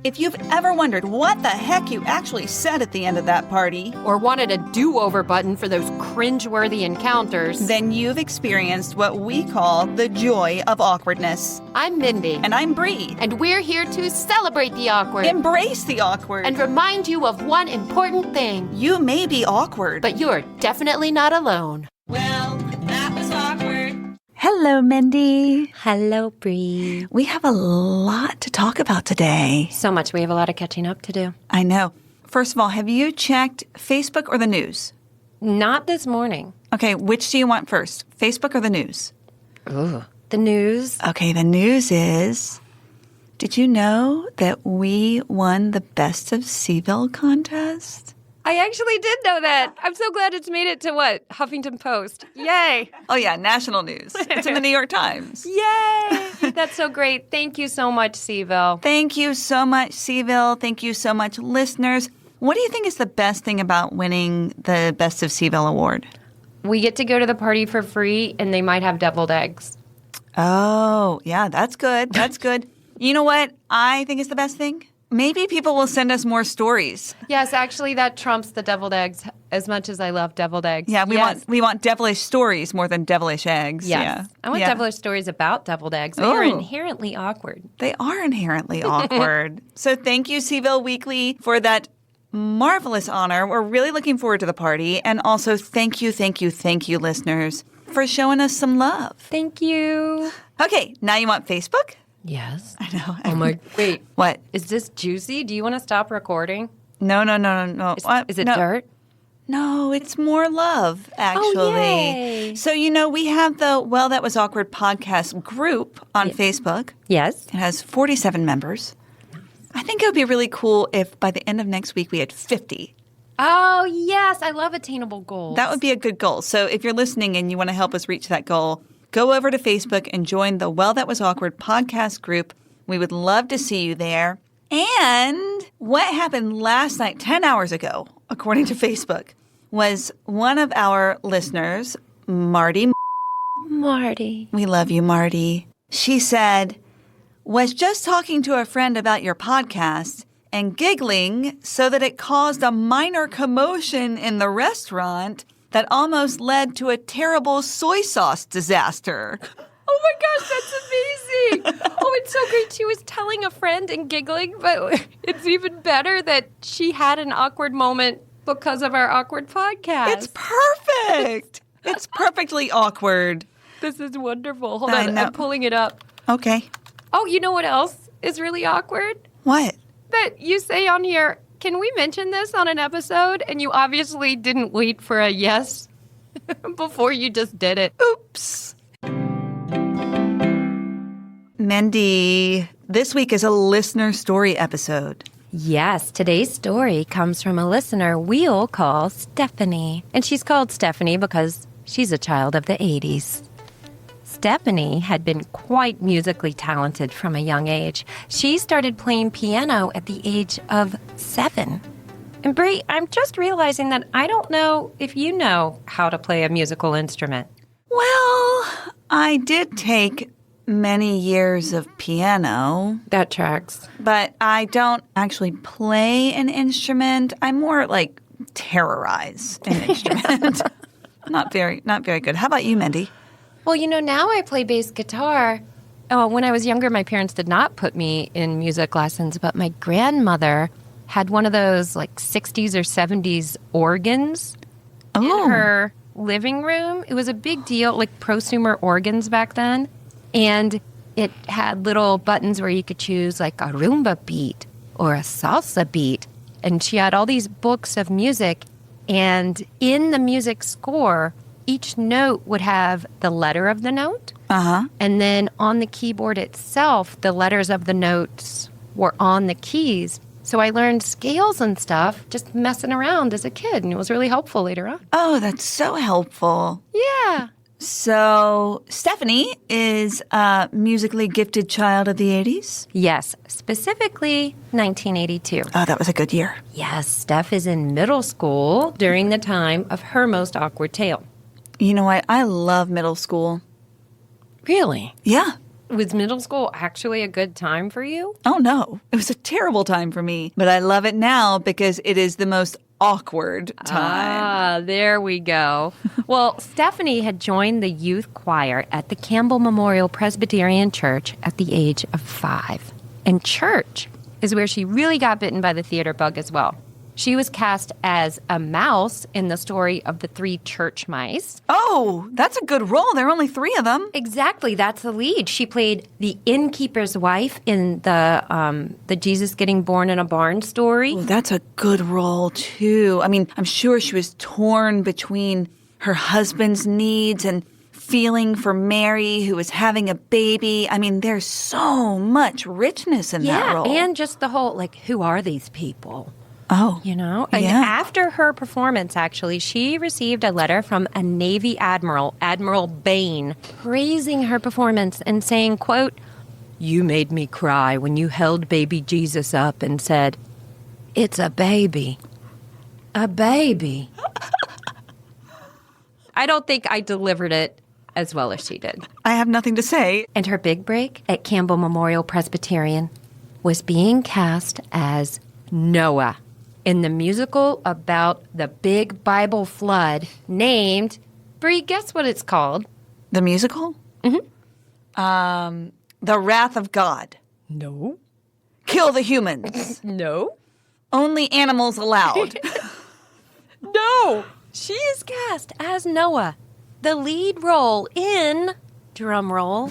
If you've ever wondered what the heck you actually said at the end of that party, or wanted a do-over button for those cringe-worthy encounters, then you've experienced what we call the joy of awkwardness. I'm Mindy. And I'm Bree. And we're here to celebrate the awkward. Embrace the awkward. And remind you of one important thing. You may be awkward, but you're definitely not alone. Well, that was awkward. Hello, Mendy. Hello, Bree. We have a lot to talk about today. So much. We have a lot of catching up to do. I know. First of all, have you checked Facebook or the news? Not this morning. Okay, which do you want first? Facebook or the news? Ooh, the news. Okay, the news is, did you know that we won the Best of C-Ville contest? I actually did know that. I'm so glad it's made it to what? Huffington Post. Yay. Oh, yeah, national news. It's in the New York Times. Yay. That's so great. Thank you so much, C-Ville. Thank you so much, C-Ville. Thank you so much, listeners. What do you think is the best thing about winning the Best of C-Ville award? We get to go to the party for free, and they might have deviled eggs. Oh, yeah, that's good. That's good. You know what I think is the best thing? Maybe people will send us more stories. Yes, actually, that trumps the deviled eggs as much as I love deviled eggs. Yeah, we want devilish stories more than devilish eggs. Yes. Yeah. I want devilish stories about deviled eggs. They are inherently awkward. They are inherently awkward. So thank you, C-Ville Weekly, for that marvelous honor. We're really looking forward to the party. And also thank you, listeners, for showing us some love. Thank you. Okay, now you want Facebook? Yes. I know. Oh, my. Wait. What? Is this juicy? Do you want to stop recording? No. Is it dirt? No, it's more love, actually. Oh, yay. So, we have the Well, That Was Awkward podcast group on Facebook. Yes. It has 47 members. I think it would be really cool if by the end of next week we had 50. Oh, yes. I love attainable goals. That would be a good goal. So if you're listening and you want to help us reach that goal, go over to Facebook and join the Well, That Was Awkward podcast group. We would love to see you there. And what happened last night, 10 hours ago, according to Facebook, was one of our listeners, Marty. Marty. We love you, Marty. She said, was just talking to a friend about your podcast and giggling so that it caused a minor commotion in the restaurant that almost led to a terrible soy sauce disaster. Oh my gosh, that's amazing. Oh, it's so great. She was telling a friend and giggling, but it's even better that she had an awkward moment because of our awkward podcast. It's perfect. It's perfectly awkward. This is wonderful. Hold on, I'm pulling it up. Okay. Oh, you know what else is really awkward? What? That you say on here, can we mention this on an episode? And you obviously didn't wait for a yes before you just did it. Oops. Mendy, this week is a listener story episode. Yes, today's story comes from a listener we'll call Stephanie. And she's called Stephanie because she's a child of the 80s. Stephanie had been quite musically talented from a young age. She started playing piano at the age of 7. And Bree, I'm just realizing that I don't know if you know how to play a musical instrument. Well, I did take many years of piano. That tracks. But I don't actually play an instrument. I more like terrorize an instrument. Not very good. How about you, Mendy? Well, now I play bass guitar. Oh, when I was younger, my parents did not put me in music lessons, but my grandmother had one of those 60s or 70s organs in her living room. It was a big deal, like prosumer organs back then. And it had little buttons where you could choose a rumba beat or a salsa beat. And she had all these books of music. And in the music score, each note would have the letter of the note. Uh-huh. And then on the keyboard itself, the letters of the notes were on the keys. So I learned scales and stuff just messing around as a kid, and it was really helpful later on. Oh, that's so helpful. Yeah. So Stephanie is a musically gifted child of the 80s? Yes, specifically 1982. Oh, that was a good year. Yes, Steph is in middle school during the time of her most awkward tale. You know what? I love middle school. Really? Yeah. Was middle school actually a good time for you? Oh, no. It was a terrible time for me, but I love it now because it is the most awkward time. Ah, there we go. Well, Stephanie had joined the youth choir at the Campbell Memorial Presbyterian Church at the age of 5. And church is where she really got bitten by the theater bug as well. She was cast as a mouse in the story of the 3 church mice. Oh, that's a good role. There are only 3 of them. Exactly, that's the lead. She played the innkeeper's wife in the Jesus Getting Born in a Barn story. Oh, that's a good role, too. I mean, I'm sure she was torn between her husband's needs and feeling for Mary, who was having a baby. I mean, there's so much richness in that role. Yeah, and just the whole, like, who are these people? Oh. You know? And yeah. after her performance, actually, she received a letter from a Navy admiral, Admiral Bain, praising her performance and saying, quote, "You made me cry when you held baby Jesus up and said, 'It's a baby. A baby.'" I don't think I delivered it as well as she did. I have nothing to say. And her big break at Campbell Memorial Presbyterian was being cast as Noah in the musical about the big Bible flood named, Bree, guess what it's called? The musical? Mm-hmm. The Wrath of God. No. Kill the humans. No. Only animals allowed. No. She is cast as Noah, the lead role in, drum roll,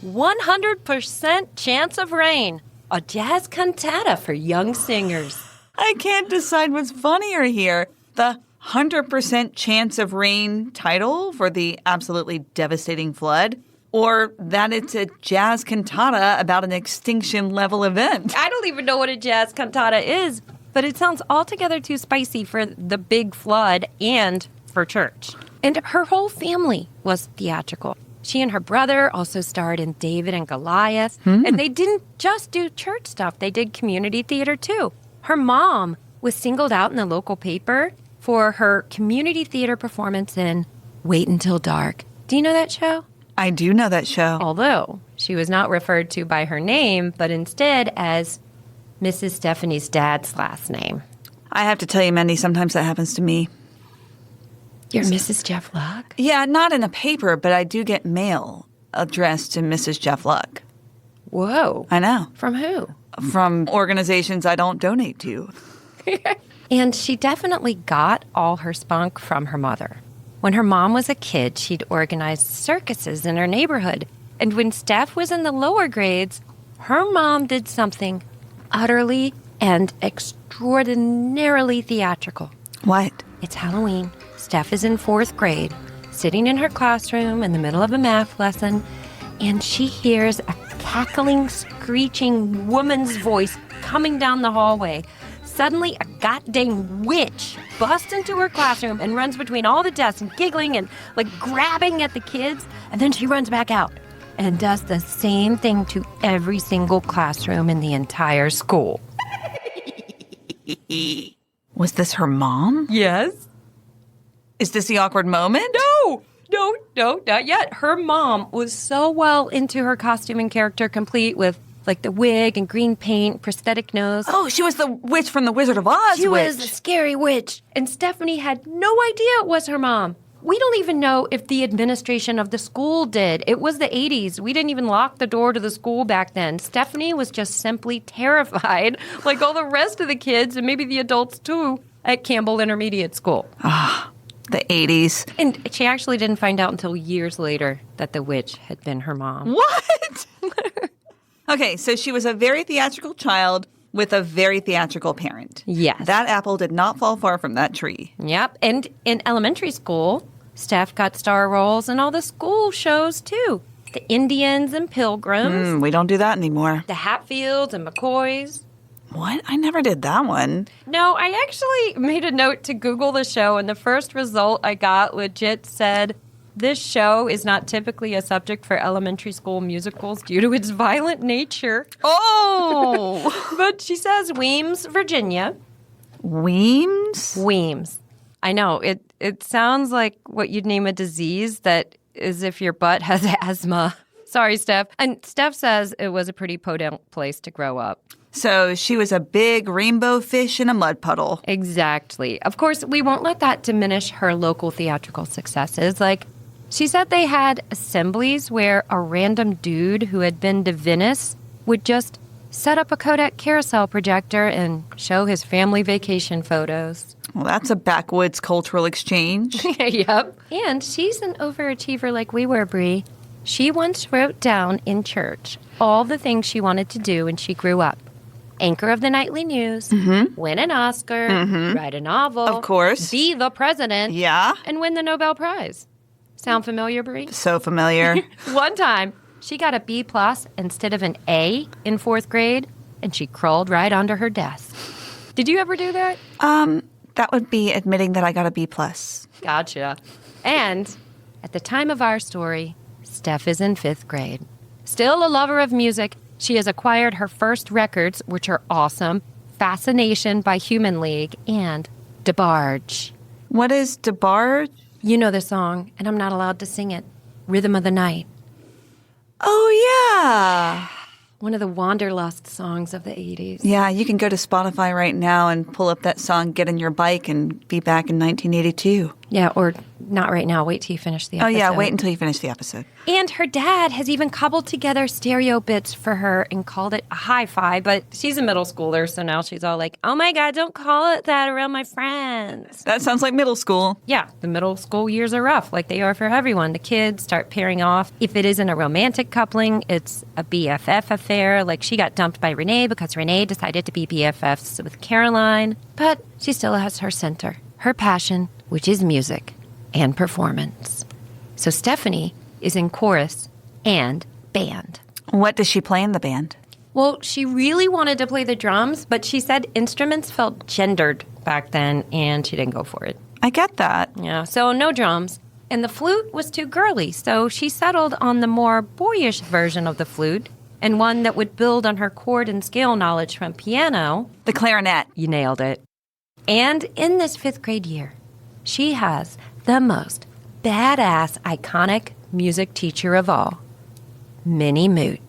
100% Chance of Rain, a jazz cantata for young singers. I can't decide what's funnier here. The 100% Chance of Rain title for the absolutely devastating flood, or that it's a jazz cantata about an extinction-level event. I don't even know what a jazz cantata is, but it sounds altogether too spicy for the big flood and for church. And her whole family was theatrical. She and her brother also starred in David and Goliath. And they didn't just do church stuff. They did community theater, too. Her mom was singled out in the local paper for her community theater performance in Wait Until Dark. Do you know that show? I do know that show. Although she was not referred to by her name, but instead as Mrs. Stephanie's dad's last name. I have to tell you, Mendy, sometimes that happens to me. You're Mrs. Jeff Luck? Yeah, not in a paper, but I do get mail addressed to Mrs. Jeff Luck. Whoa. I know. From who? From organizations I don't donate to. And she definitely got all her spunk from her mother. When her mom was a kid, she'd organized circuses in her neighborhood. And when Steph was in the lower grades, her mom did something utterly and extraordinarily theatrical. What? It's Halloween. Steph is in 4th grade, sitting in her classroom in the middle of a math lesson, and she hears a cackling, screeching woman's voice coming down the hallway. Suddenly, a goddamn witch busts into her classroom and runs between all the desks and giggling and, like, grabbing at the kids, and then she runs back out and does the same thing to every single classroom in the entire school. Was this her mom? Yes. Is this the awkward moment? No, not yet. Her mom was so well into her costume and character, complete with, like, the wig and green paint, prosthetic nose. Oh, she was the witch from the Wizard of Oz. She was a scary witch. And Stephanie had no idea it was her mom. We don't even know if the administration of the school did. It was the 80s. We didn't even lock the door to the school back then. Stephanie was just simply terrified, like all the rest of the kids, and maybe the adults too, at Campbell Intermediate School. The 80s. And she actually didn't find out until years later that the witch had been her mom. What? Okay, so she was a very theatrical child with a very theatrical parent. Yes. That apple did not fall far from that tree. Yep. And in elementary school, Steph got star roles in all the school shows, too. The Indians and Pilgrims. We don't do that anymore. The Hatfields and McCoys. What? I never did that one. No, I actually made a note to Google the show, and the first result I got legit said, this show is not typically a subject for elementary school musicals due to its violent nature. Oh! But she says Weems, Virginia. Weems? Weems. I know. It sounds like what you'd name a disease that is if your butt has asthma. Sorry, Steph. And Steph says it was a pretty podunk place to grow up. So she was a big rainbow fish in a mud puddle. Exactly. Of course, we won't let that diminish her local theatrical successes. Like, she said they had assemblies where a random dude who had been to Venice would just set up a Kodak carousel projector and show his family vacation photos. Well, that's a backwoods cultural exchange. Yep. And she's an overachiever like we were, Bree. She once wrote down in church all the things she wanted to do when she grew up. Anchor of the nightly news, win an Oscar, write a novel. Of course. Be the president. Yeah. And win the Nobel Prize. Sound familiar, Bree? So familiar. One time, she got a B+ instead of an A in 4th grade, and she crawled right under her desk. Did you ever do that? That would be admitting that I got a B+. Gotcha. And at the time of our story, Steph is in 5th grade. Still a lover of music, she has acquired her first records, which are awesome, Fascination by Human League and DeBarge. What is DeBarge? You know the song, and I'm not allowed to sing it. Rhythm of the Night. Oh, yeah. One of the wanderlust songs of the 80s. Yeah, you can go to Spotify right now and pull up that song, get in your bike, and be back in 1982. Yeah, or not right now. Wait till you finish the episode. Oh, yeah, wait until you finish the episode. And her dad has even cobbled together stereo bits for her and called it a hi-fi, but she's a middle schooler, so now she's all like, oh my God, don't call it that around my friends. That sounds like middle school. Yeah, the middle school years are rough, like they are for everyone. The kids start pairing off. If it isn't a romantic coupling, it's a BFF affair. Like she got dumped by Renee because Renee decided to be BFFs with Caroline. But she still has her center, her passion, which is music and performance. So Stephanie is in chorus and band. What does she play in the band? Well, she really wanted to play the drums, but she said instruments felt gendered back then, and she didn't go for it. I get that. Yeah, so no drums. And the flute was too girly, so she settled on the more boyish version of the flute, and one that would build on her chord and scale knowledge from piano. The clarinet. You nailed it. And in this 5th grade year, she has the most badass, iconic music teacher of all, Minnie Mooch.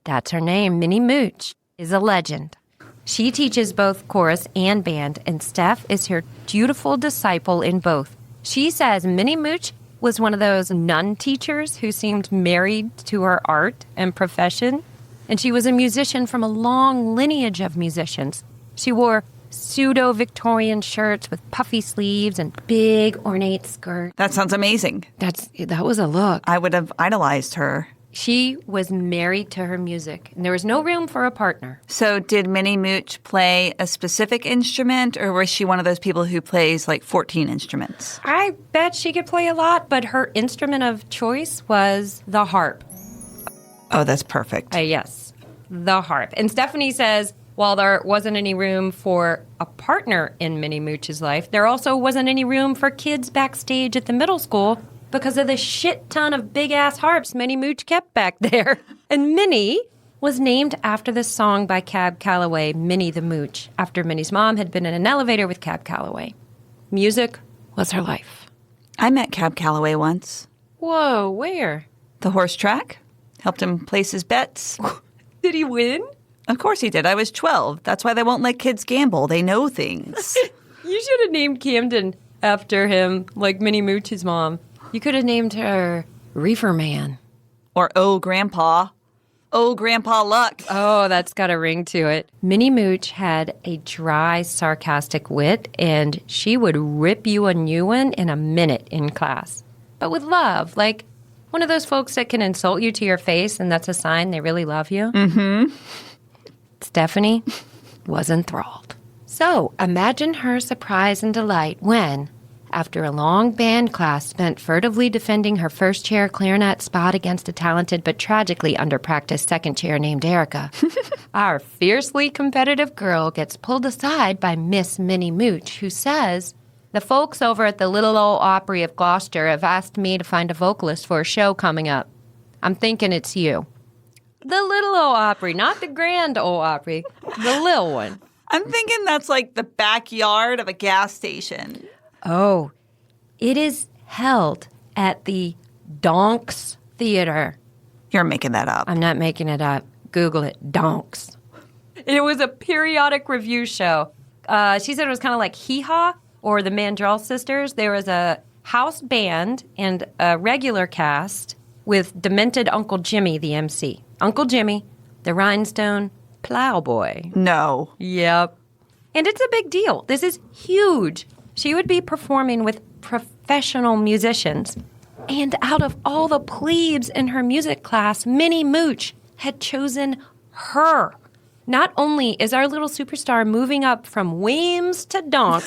That's her name. Minnie Mooch is a legend. She teaches both chorus and band, and Steph is her dutiful disciple in both. She says Minnie Mooch was one of those nun teachers who seemed married to her art and profession, and she was a musician from a long lineage of musicians. She wore pseudo-Victorian shirts with puffy sleeves and big ornate skirts. That sounds amazing. That was a look. I would have idolized her. She was married to her music, and there was no room for a partner. So did Minnie Mooch play a specific instrument, or was she one of those people who plays like 14 instruments? I bet she could play a lot, but her instrument of choice was the harp. Oh, that's perfect. Yes, the harp. And Stephanie says, while there wasn't any room for a partner in Minnie Mooch's life, there also wasn't any room for kids backstage at the middle school because of the shit ton of big-ass harps Minnie Mooch kept back there. And Minnie was named after the song by Cab Calloway, Minnie the Mooch, after Minnie's mom had been in an elevator with Cab Calloway. Music was her life. I met Cab Calloway once. Whoa, where? The horse track. Helped him place his bets. Did he win? Of course he did. I was 12. That's why they won't let kids gamble. They know things. You should have named Camden after him, like Minnie Mooch's mom. You could have named her Reefer Man. Or Oh, Grandpa. Oh, Grandpa Luck. Oh, that's got a ring to it. Minnie Mooch had a dry, sarcastic wit, and she would rip you a new one in a minute in class. But with love, like one of those folks that can insult you to your face, and that's a sign they really love you. Mm-hmm. Stephanie was enthralled. So imagine her surprise and delight when, after a long band class spent furtively defending her first chair clarinet spot against a talented but tragically underpracticed second chair named Erica, our fiercely competitive girl gets pulled aside by Miss Minnie Mooch, who says, "The folks over at the Little Old Opry of Gloucester have asked me to find a vocalist for a show coming up. I'm thinking it's you." The Little Old Opry, not the Grand Old Opry, the little one. I'm thinking that's like the backyard of a gas station. Oh, it is held at the Donks Theater You're making that up. I'm not making it up. Google it. Donks. It was a periodic review show. She said it was kind of like Hee Haw or the Mandrell Sisters. There was a house band and a regular cast with demented Uncle Jimmy, the MC. Uncle Jimmy, the rhinestone plowboy. No. Yep. And it's a big deal. This is huge. She would be performing with professional musicians. And out of all the plebes in her music class, Minnie Mooch had chosen her. Not only is our little superstar moving up from Weems to Donk,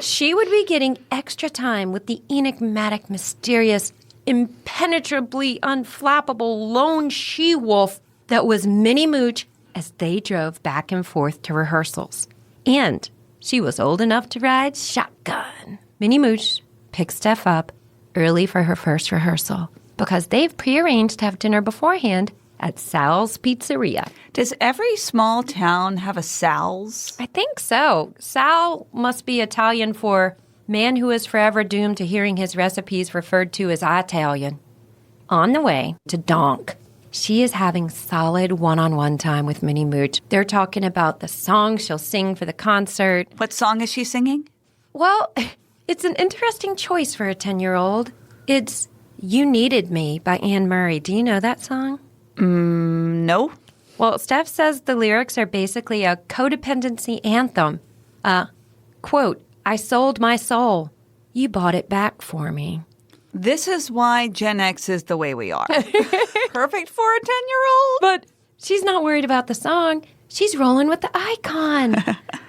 she would be getting extra time with the enigmatic, mysterious, impenetrably unflappable lone she-wolf that was Minnie Mooch as they drove back and forth to rehearsals. And she was old enough to ride shotgun. Minnie Mooch picked Steph up early for her first rehearsal because they've prearranged to have dinner beforehand at Sal's Pizzeria. Does every small town have a Sal's? I think so. Sal must be Italian for man who is forever doomed to hearing his recipes referred to as Italian. On the way to Donk, she is having solid one-on-one time with Minnie Mooch. They're talking about the song she'll sing for the concert. What song is she singing? Well, it's an interesting choice for a 10-year-old. It's You Needed Me by Anne Murray. Do you know that song? No. Well, Steph says the lyrics are basically a codependency anthem. Quote, I sold my soul. You bought it back for me. This is why Gen X is the way we are. Perfect for a 10-year-old. But she's not worried about the song. She's rolling with the icon.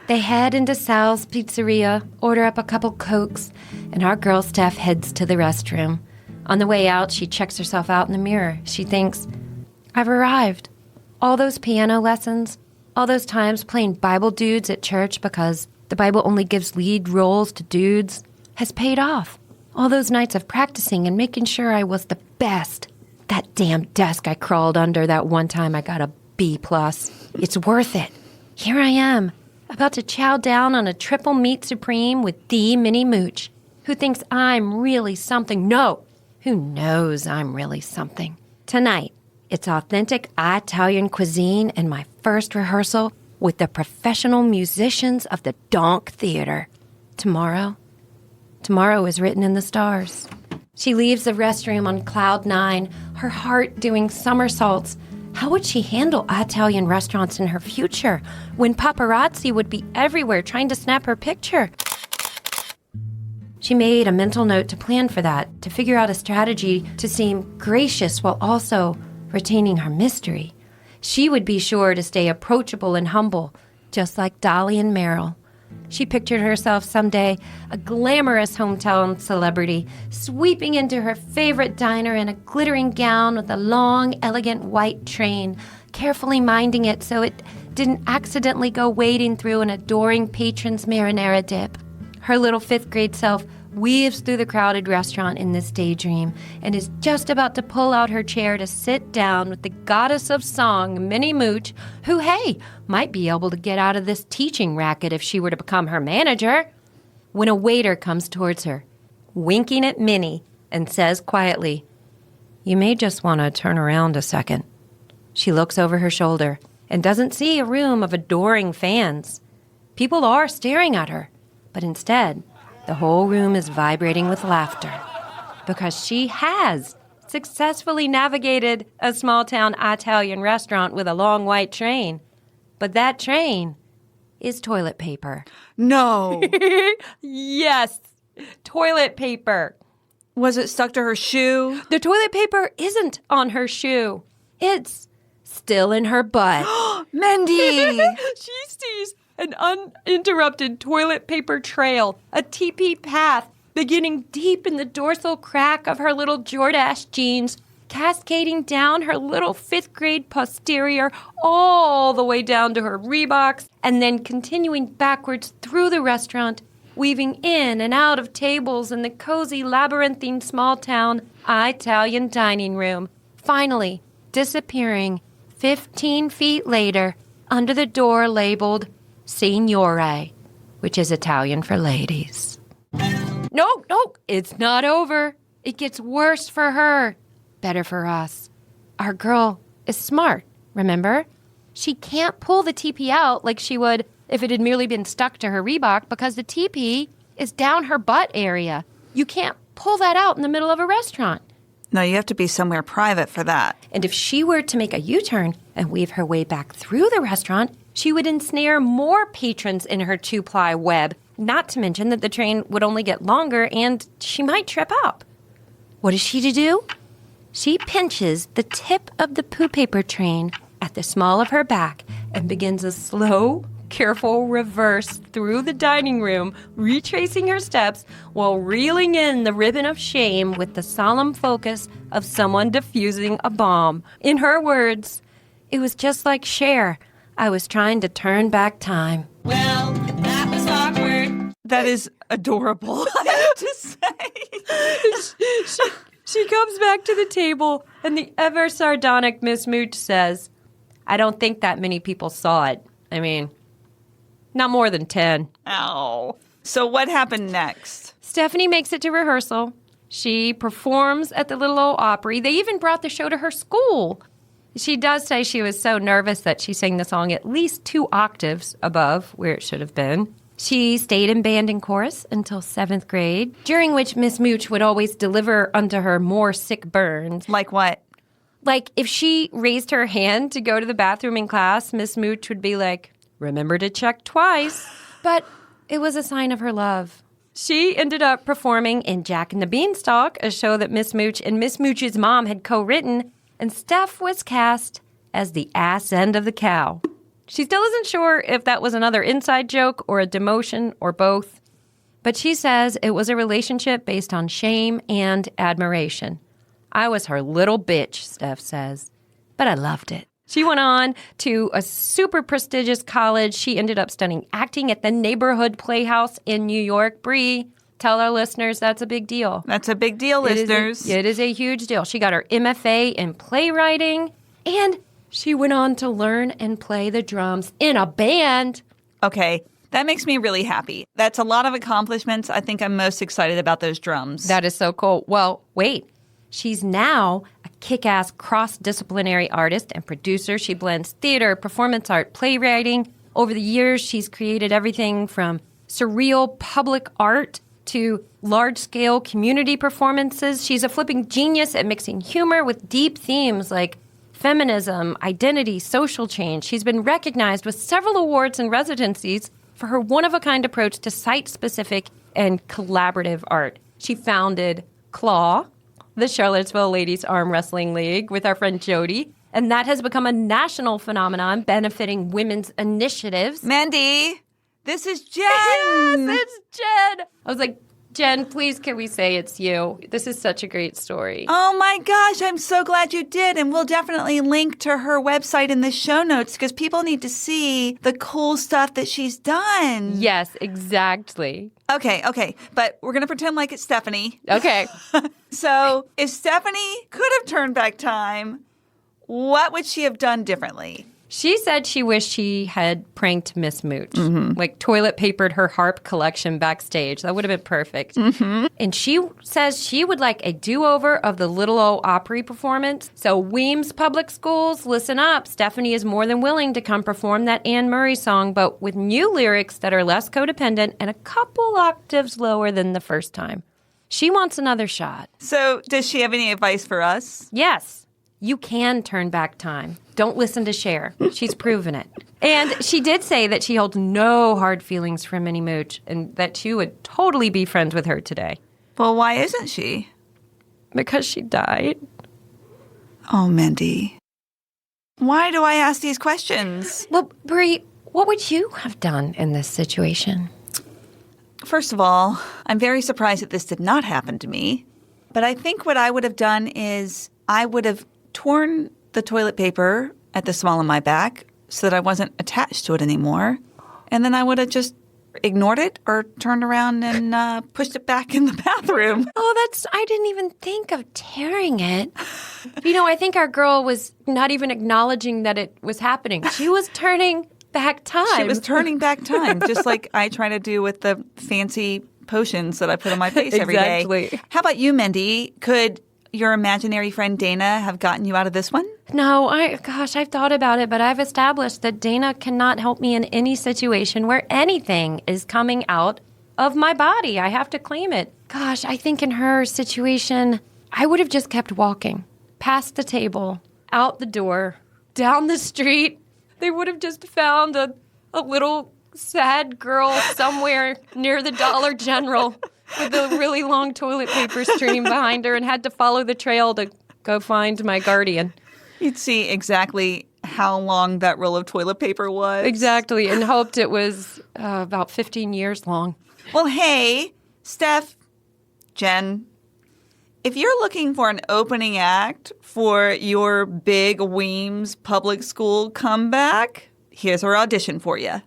They head into Sal's Pizzeria, order up a couple Cokes, and our girl Steph heads to the restroom. On the way out, she checks herself out in the mirror. She thinks, I've arrived. All those piano lessons, all those times playing Bible dudes at church because the Bible only gives lead roles to dudes, has paid off. All those nights of practicing and making sure I was the best. That damn desk I crawled under that one time I got a B+. It's worth it. Here I am, about to chow down on a triple meat supreme with the Minnie Mooch, who thinks I'm really something. No, who knows I'm really something. Tonight, it's authentic Italian cuisine and my first rehearsal with the professional musicians of the Donk Theater. Tomorrow is written in the stars. She leaves the restroom on cloud 9, her heart doing somersaults. How would she handle Italian restaurants in her future when paparazzi would be everywhere trying to snap her picture? She made a mental note to plan for that, to figure out a strategy to seem gracious while also retaining her mystery. She would be sure to stay approachable and humble, just like Dolly and Meryl. She pictured herself someday a glamorous hometown celebrity, sweeping into her favorite diner in a glittering gown with a long, elegant white train, carefully minding it so it didn't accidentally go wading through an adoring patron's marinara dip. Her little fifth-grade self weaves through the crowded restaurant in this daydream and is just about to pull out her chair to sit down with the goddess of song, Minnie Mooch, who, hey, might be able to get out of this teaching racket if she were to become her manager, when a waiter comes towards her, winking at Minnie, and says quietly, You may just want to turn around a second. She looks over her shoulder and doesn't see a room of adoring fans. People are staring at her, but instead, the whole room is vibrating with laughter because she has successfully navigated a small-town Italian restaurant with a long white train. But that train is toilet paper. No. Yes, toilet paper. Was it stuck to her shoe? The toilet paper isn't on her shoe. It's still in her butt. Mendy! She sees an uninterrupted toilet paper trail, a teepee path beginning deep in the dorsal crack of her little Jordache jeans, cascading down her little fifth-grade posterior all the way down to her Reeboks, and then continuing backwards through the restaurant, weaving in and out of tables in the cozy, labyrinthine small-town Italian dining room, finally disappearing 15 feet later under the door labeled Signore, which is Italian for ladies. No, it's not over. It gets worse for her. Better for us. our girl is smart, remember? She can't pull the teepee out like she would if it had merely been stuck to her Reebok because the teepee is down her butt area. You can't pull that out in the middle of a restaurant. No, you have to be somewhere private for that. And if she were to make a U-turn and weave her way back through the restaurant, she would ensnare more patrons in her two-ply web, not to mention that the train would only get longer and she might trip up. What is she to do? She pinches the tip of the poo paper train at the small of her back and begins a slow, careful reverse through the dining room, retracing her steps while reeling in the ribbon of shame with the solemn focus of someone defusing a bomb. In her words, it was just like Cher. I was trying to turn back time. Well, that was awkward. That is adorable, I have to say. She comes back to the table, and the ever sardonic Miss Mooch says, I don't think that many people saw it. I mean, not more than 10. Ow. So what happened next? Stephanie makes it to rehearsal. She performs at the Little Old Opry. They even brought the show to her school. She does say she was so nervous that she sang the song at least 2 octaves above where it should have been. She stayed in band and chorus until 7th grade, during which Miss Mooch would always deliver unto her more sick burns. Like what? Like, if she raised her hand to go to the bathroom in class, Miss Mooch would be like, remember to check twice. But it was a sign of her love. She ended up performing in Jack and the Beanstalk, a show that Miss Mooch and Miss Mooch's mom had co-written, and Steph was cast as the ass end of the cow. She still isn't sure if that was another inside joke or a demotion or both, but she says it was a relationship based on shame and admiration. I was her little bitch, Steph says, but I loved it. She went on to a super prestigious college. She ended up studying acting at the Neighborhood Playhouse in New York. Bree, tell our listeners that's a big deal. That's a big deal, listeners. It is a huge deal. She got her MFA in playwriting, and she went on to learn and play the drums in a band. Okay, that makes me really happy. That's a lot of accomplishments. I think I'm most excited about those drums. That is so cool. Well, wait. She's now a kick-ass cross-disciplinary artist and producer. She blends theater, performance art, playwriting. Over the years, she's created everything from surreal public art to large-scale community performances. She's a flipping genius at mixing humor with deep themes like feminism, identity, social change. She's been recognized with several awards and residencies for her one-of-a-kind approach to site-specific and collaborative art. She founded Claw, the Charlottesville Ladies Arm Wrestling League, with our friend Jody, and that has become a national phenomenon benefiting women's initiatives. Mandy, this is Jen. Yes, it's Jen. I was like, Jen, please can we say it's you? This is such a great story. Oh my gosh, I'm so glad you did. And we'll definitely link to her website in the show notes because people need to see the cool stuff that she's done. Yes, exactly. Okay. But we're going to pretend like it's Stephanie. Okay. So if Stephanie could have turned back time, what would she have done differently? She said she wished she had pranked Miss Mooch, like toilet papered her harp collection backstage. That would have been perfect. And she says she would like a do-over of the Little Old Opry performance. So Weems Public Schools, listen up. Stephanie is more than willing to come perform that Anne Murray song, but with new lyrics that are less codependent and a couple octaves lower than the first time. She wants another shot. So does she have any advice for us? Yes. You can turn back time. Don't listen to Cher. She's proven it. And she did say that she holds no hard feelings for Minnie Mooch and that she would totally be friends with her today. Well, why isn't she? Because she died. Oh, Mendy. Why do I ask these questions? Well, Bree, what would you have done in this situation? First of all, I'm very surprised that this did not happen to me. But I think what I would have done is I would have torn the toilet paper at the small of my back so that I wasn't attached to it anymore. And then I would have just ignored it or turned around and pushed it back in the bathroom. Oh, I didn't even think of tearing it. I think our girl was not even acknowledging that it was happening. She was turning back time. She was turning back time, just like I try to do with the fancy potions that I put on my face every day. Exactly. How about you, Mendy? Could your imaginary friend Dana have gotten you out of this one? No, I've thought about it, but I've established that Dana cannot help me in any situation where anything is coming out of my body. I have to claim it. Gosh, I think in her situation, I would have just kept walking past the table, out the door, down the street. They would have just found a little sad girl somewhere near the Dollar General with a really long toilet paper stream behind her and had to follow the trail to go find my guardian. You'd see exactly how long that roll of toilet paper was. Exactly, and hoped it was about 15 years long. Well, hey, Steph, Jen, if you're looking for an opening act for your big Weems public school comeback, here's our audition for you.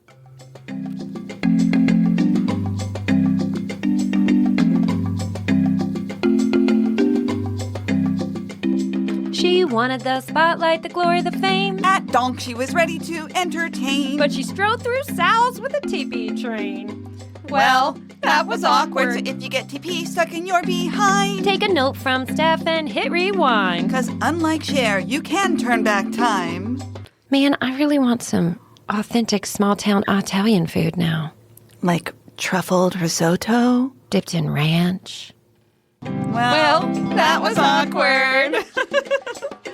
She wanted the spotlight, the glory, the fame. At Donk, she was ready to entertain. But she strode through Sal's with a TP train. Well, that was awkward. So if you get TP stuck in your behind, take a note from Steph and hit rewind. Because unlike Cher, you can turn back time. Man, I really want some authentic small-town Italian food now. Like truffled risotto? Dipped in ranch. Well, that was awkward.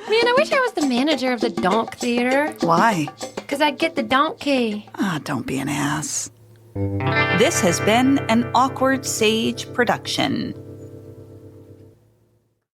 Man, I wish I was the manager of the Donk Theater. Why? Because I'd get the donkey. Don't be an ass. This has been an Awkward Sage production.